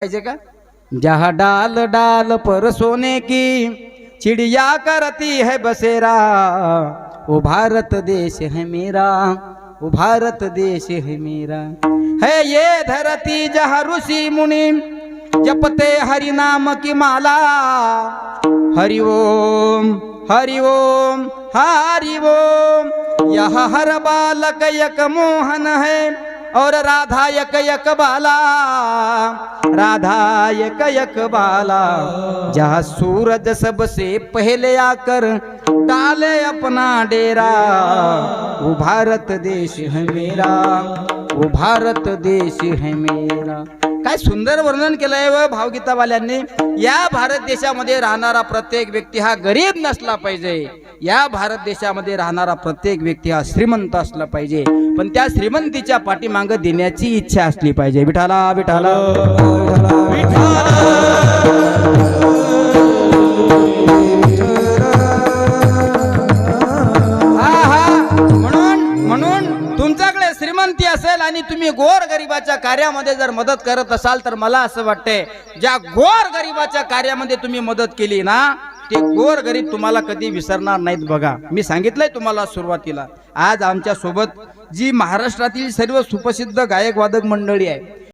पाहिजे का? जहाँ डाल डाल पर सोने की चिड़िया करती है बसेरा, वो भारत देश है मेरा, वो भारत देश है मेरा। है ये धरती जहाँ ऋषि मुनि जपते हरि नाम की माला, हरि ओम हरि ओम हरि ओम। यह हर बालक एक मोहन है और राधा एक एक बाला, राधा एक एक बाला। जहाँ सूरज सबसे पहले आकर डाले अपना डेरा, वो भारत देश है मेरा, वो भारत देश है मेरा। काय सुंदर वर्णन केलंय व भावगीतावाल्यांनी। या भारत देशामध्ये राहणारा प्रत्येक व्यक्ती हा गरीब नसला पाहिजे, या भारत देशामध्ये राहणारा प्रत्येक व्यक्ती हा श्रीमंत असला पाहिजे, पण त्या श्रीमंतीच्या पाठीमागे देण्याची इच्छा असली पाहिजे। विठाला विठाला म्हणून तुमच्याकडे श्रीमंती असेल आणि तुम्ही गोर गरिबाच्या कार्यामध्ये जर मदत करत असाल तर मला असं वाटतंय, ज्या गोर गरिबाच्या कार्यामध्ये तुम्ही मदत केली ना, ते गोर गरीब तुम्हाला कधी विसरणार नाहीत। बघा, मी सांगितलंय तुम्हाला सुरुवातीला, आज आमच्या सोबत जी महाराष्ट्रातील सर्व सुप्रसिद्ध गायक वादक मंडळी आहे,